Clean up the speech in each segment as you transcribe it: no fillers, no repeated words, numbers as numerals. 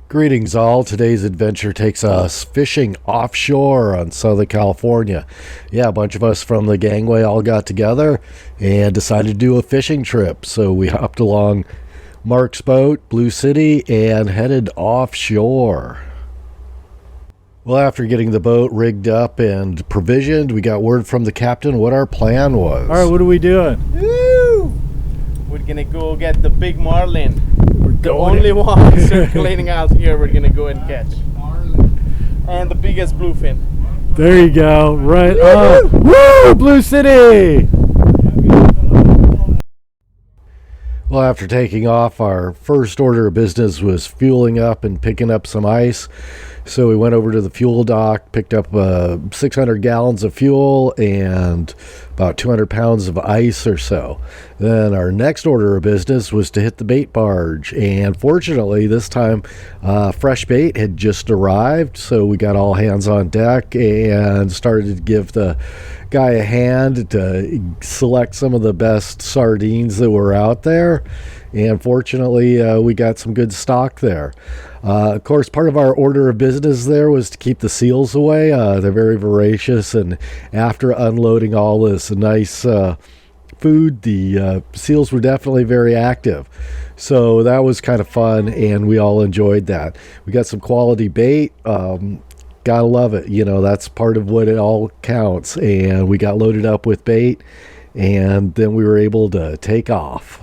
Greetings all. Today's adventure takes us fishing offshore on Southern California. Yeah, a bunch of us from the gangway all got together and decided to do a fishing trip. So we hopped along Mark's boat, Blue City, and headed offshore. Well, after getting the boat rigged up and provisioned, we got word from the captain what our plan was. All right, what are we doing? Woo! We're gonna go get the big marlin. The Going only one circulating out here we're gonna go and catch. And the biggest bluefin. There you go. Right up. Woo! Blue City! Well, after taking off, our first order of business was fueling up and picking up some ice. So we went over to the fuel dock, picked up 600 gallons of fuel and about 200 pounds of ice or so. Then our next order of business was to hit the bait barge. And fortunately, this time, fresh bait had just arrived. So we got all hands on deck and started to give the guy a hand to select some of the best sardines that were out there. And fortunately, we got some good stock there. Of course, part of our order of business there was to keep the seals away. They're very voracious, and after unloading all this nice food, the seals were definitely very active. So that was kind of fun, and we all enjoyed that. We got some quality bait. Gotta love it. You know, that's part of what it all counts. And we got loaded up with bait, and then we were able to take off.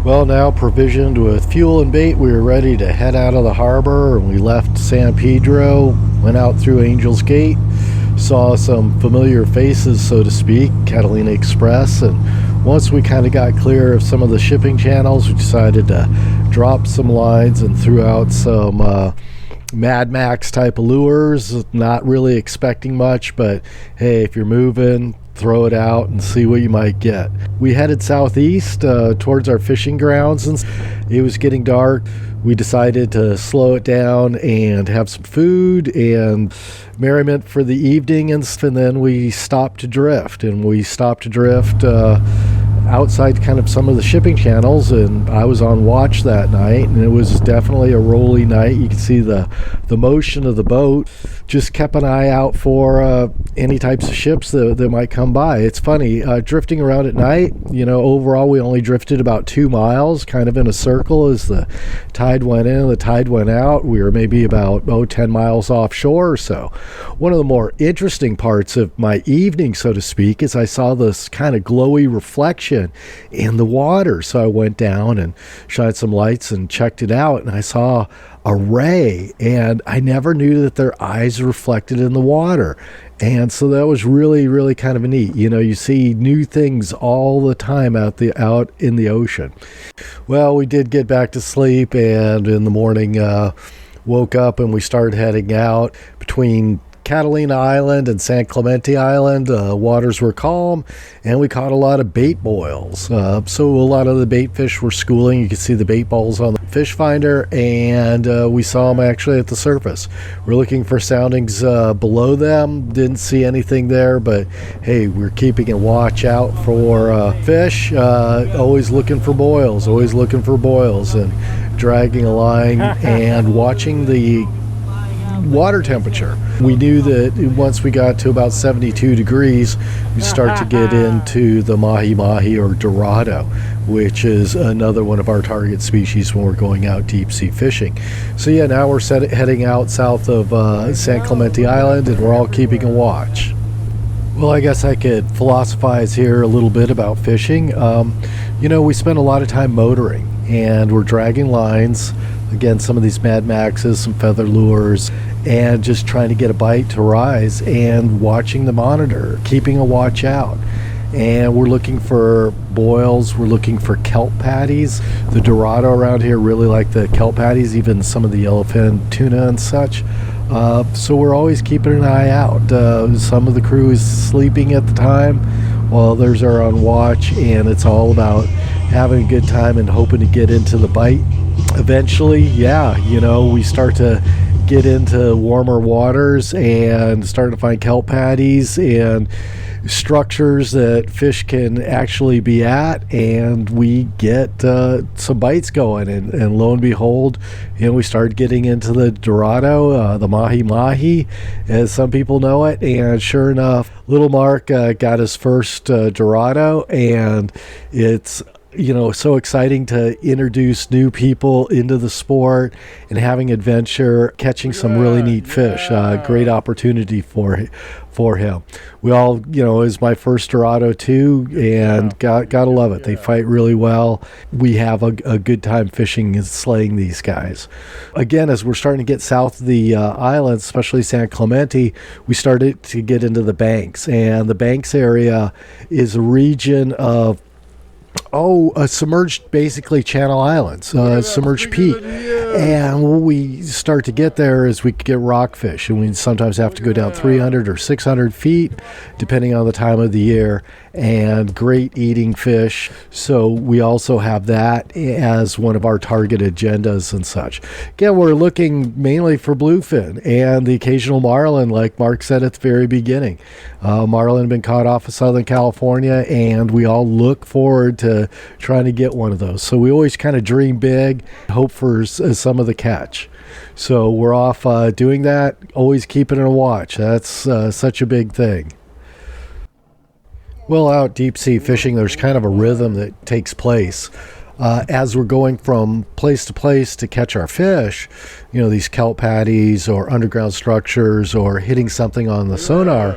Well, now provisioned with fuel and bait, we were ready to head out of the harbor, and we left San Pedro, went out through Angel's Gate, saw some familiar faces, so to speak, Catalina Express, and once we kind of got clear of some of the shipping channels, we decided to drop some lines and threw out some Mad Max type of lures, not really expecting much, but hey, if you're moving, throw it out and see what you might get. We headed southeast towards our fishing grounds, and it was getting dark. We decided to slow it down and have some food and merriment for the evening, and then we stopped to drift. Outside kind of some of the shipping channels, and I was on watch that night, and it was definitely a rolly night. You could see the motion of the boat. Just kept an eye out for any types of ships that might come by. It's funny, drifting around at night, you know, overall we only drifted about 2 miles, kind of in a circle as the tide went in and the tide went out. We were maybe about 10 miles offshore or so. One of the more interesting parts of my evening, so to speak, is I saw this kind of glowy reflection ocean in the water. So I went down and shined some lights and checked it out, and I saw a ray, and I never knew that their eyes reflected in the water. And so that was really, really kind of neat. You know, you see new things all the time out in the ocean. Well, we did get back to sleep, and in the morning woke up and we started heading out between Catalina Island and San Clemente Island. Waters were calm, and we caught a lot of bait boils. So a lot of the bait fish were schooling. You could see the bait balls on the fish finder, and we saw them actually at the surface. We're looking for soundings below them. Didn't see anything there, but hey, we're keeping a watch out for fish. Always looking for boils, and dragging a line and watching the water temperature. We knew that once we got to about 72 degrees, we start to get into the Mahi Mahi or Dorado, which is another one of our target species when we're going out deep sea fishing. So yeah, now we're heading out south of San Clemente Island, and we're all keeping a watch. Well, I guess I could philosophize here a little bit about fishing. You know, we spend a lot of time motoring, and we're dragging lines. Again, some of these Mad Maxes, some feather lures, and just trying to get a bite to rise and watching the monitor, keeping a watch out. And we're looking for boils, we're looking for kelp patties. The Dorado around here really like the kelp patties, even some of the yellowfin tuna and such. So we're always keeping an eye out. Some of the crew is sleeping at the time while others are on watch, and it's all about having a good time and hoping to get into the bite. Eventually, yeah, you know, we start to get into warmer waters and start to find kelp patties and structures that fish can actually be at, and we get some bites going, and lo and behold, you know, we start getting into the Dorado, the Mahi Mahi, as some people know it. And sure enough, little Mark got his first Dorado, and it's, you know, so exciting to introduce new people into the sport and having adventure, catching some really neat fish. Great opportunity for him. We all, you know, is my first Dorado too, and gotta love it. They fight really well. We have a good time fishing and slaying these guys. Again, as we're starting to get south of the island, especially San Clemente, we started to get into the banks, and the banks area is a region of submerged, basically channel islands, submerged peak. And when we start to get there is we get rockfish, and we sometimes have to go down 300 or 600 feet depending on the time of the year, and great eating fish. So we also have that as one of our target agendas and such. Again, we're looking mainly for bluefin and the occasional marlin, like Mark said at the very beginning. Marlin have been caught off of Southern California, and we all look forward to trying to get one of those. So we always kind of dream big, hope for some of the catch. So we're off doing that, always keeping a watch. That's such a big thing. Well, out deep sea fishing, there's kind of a rhythm that takes place. As we're going from place to place to catch our fish, you know, these kelp patties or underground structures or hitting something on the sonar,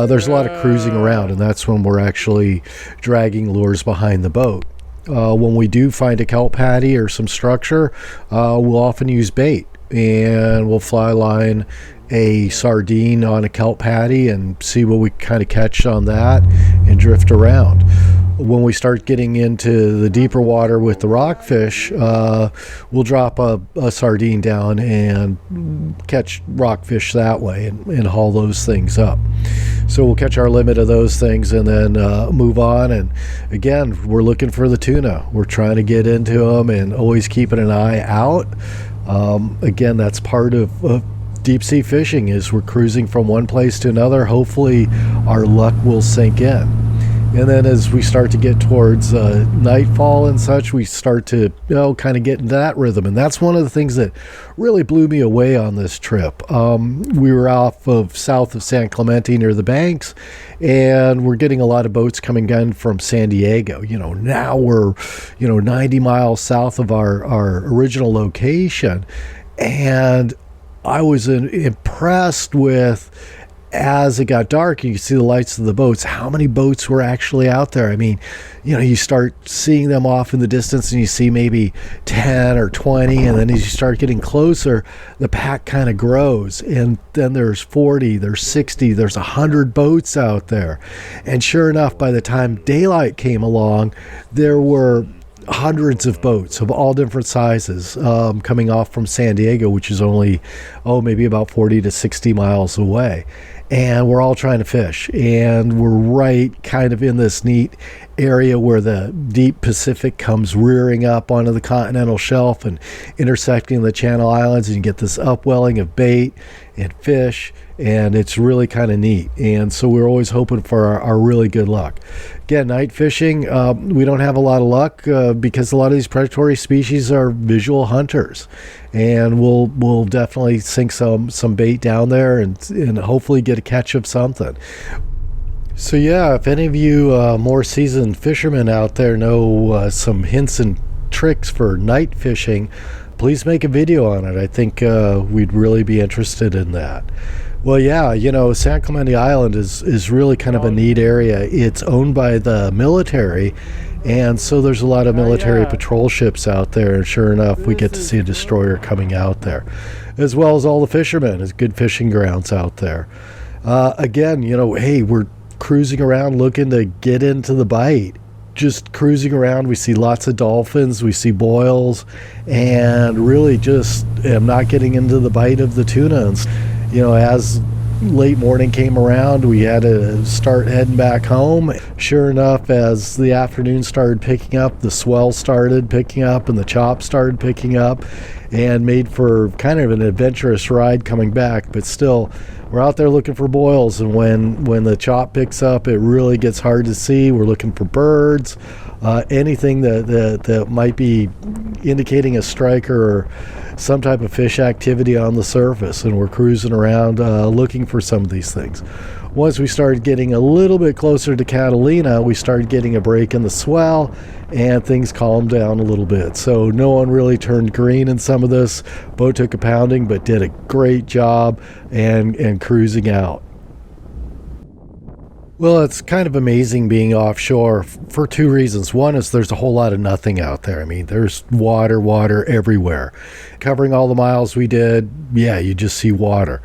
there's a lot of cruising around, and that's when we're actually dragging lures behind the boat. When we do find a kelp patty or some structure, we'll often use bait, and we'll fly line a sardine on a kelp patty and see what we kind of catch on that and drift around. When we start getting into the deeper water with the rockfish, we'll drop a sardine down and catch rockfish that way and haul those things up. So we'll catch our limit of those things and then move on. And again, we're looking for the tuna. We're trying to get into them and always keeping an eye out. Again, that's part of deep sea fishing, is we're cruising from one place to another. Hopefully our luck will sink in. And then as we start to get towards nightfall and such, we start to, you know, kind of get into that rhythm. And that's one of the things that really blew me away on this trip. We were off of south of San Clemente near the banks, and we're getting a lot of boats coming in from San Diego. You know, now we're, 90 miles south of our original location. And I was impressed with as it got dark, you see the lights of the boats, how many boats were actually out there. I mean, you start seeing them off in the distance and you see maybe 10 or 20, and then as you start getting closer, the pack kind of grows, and then there's 40, there's 60, there's 100 boats out there. And sure enough, by the time daylight came along, there were hundreds of boats of all different sizes coming off from San Diego, which is only maybe about 40 to 60 miles away, and we're all trying to fish, and we're right kind of in this neat area where the deep Pacific comes rearing up onto the continental shelf and intersecting the Channel Islands, and you get this upwelling of bait and fish, and it's really kind of neat. And so we're always hoping for our really good luck. Again, night fishing, we don't have a lot of luck because a lot of these predatory species are visual hunters, and we'll definitely sink some bait down there and hopefully get a catch of something. So yeah, if any of you more seasoned fishermen out there know some hints and tricks for night fishing, please make a video on it. I think we'd really be interested in that. Well, yeah, San Clemente Island is really kind of a neat area. It's owned by the military, and so there's a lot of military patrol ships out there, and sure enough, we get to see a destroyer coming out there, as well as all the fishermen. It's good fishing grounds out there. Again, hey, we're cruising around looking to get into the bite. Just cruising around, we see lots of dolphins, we see boils, and really just am not getting into the bite of the tuna. And, as late morning came around, we had to start heading back home. Sure enough, as the afternoon started picking up, the swell started picking up and the chop started picking up, and made for kind of an adventurous ride coming back. But still, we're out there looking for boils, and when the chop picks up, it really gets hard to see. We're looking for birds, anything that might be indicating a strike or some type of fish activity on the surface, and we're cruising around looking for some of these things. Once we started getting a little bit closer to Catalina, we started getting a break in the swell, and things calmed down a little bit. So no one really turned green in some of this. Boat took a pounding, but did a great job and cruising out. Well, it's kind of amazing being offshore for two reasons. One is there's a whole lot of nothing out there. I mean, there's water everywhere. Covering all the miles we did, yeah, you just see water.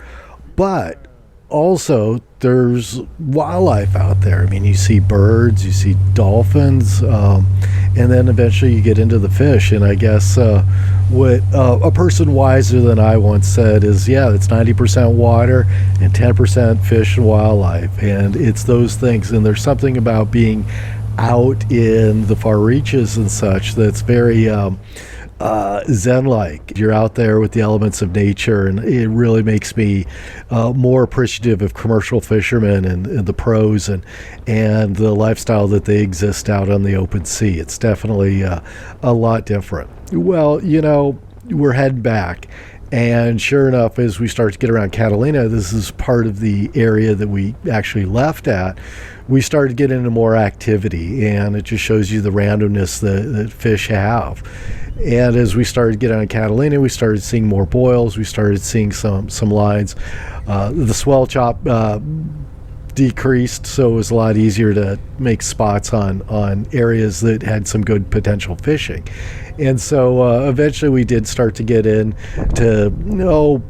But also, there's wildlife out there. I mean, you see birds, you see dolphins, and then eventually you get into the fish. And I guess what a person wiser than I once said is, yeah, it's 90% water and 10% fish and wildlife. And it's those things. And there's something about being out in the far reaches and such that's very zen-like. You're out there with the elements of nature, and it really makes me more appreciative of commercial fishermen and the pros and the lifestyle that they exist out on the open sea. It's definitely a lot different. Well, we're heading back, and sure enough, as we start to get around Catalina, this is part of the area that we actually left at. We started getting into more activity, and it just shows you the randomness that fish have. And as we started getting on Catalina, we started seeing more boils. We started seeing some lines. The swell chop decreased, so it was a lot easier to make spots on areas that had some good potential fishing. And so eventually we did start to get in to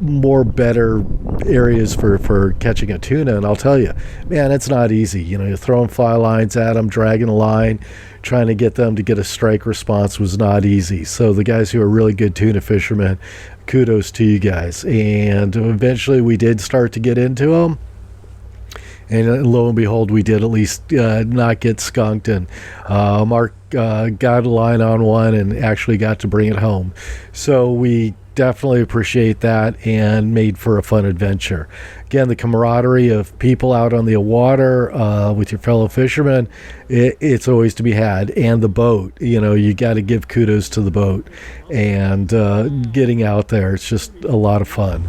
more better areas for catching a tuna. And I'll tell you, man, it's not easy. You're throwing fly lines at them, dragging a line, trying to get them to get a strike response was not easy. So the guys who are really good tuna fishermen, kudos to you guys. And eventually we did start to get into them. And lo and behold, we did at least not get skunked. And Mark got a line on one and actually got to bring it home. So we definitely appreciate that, and made for a fun adventure. Again, the camaraderie of people out on the water with your fellow fishermen, it's always to be had. And the boat, you got to give kudos to the boat. And getting out there, it's just a lot of fun.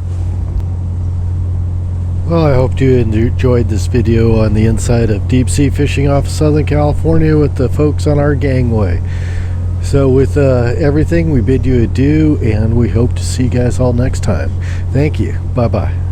Well, I hope you enjoyed this video on the inside of deep sea fishing off Southern California with the folks on our gangway. So with everything, we bid you adieu, and we hope to see you guys all next time. Thank you. Bye-bye.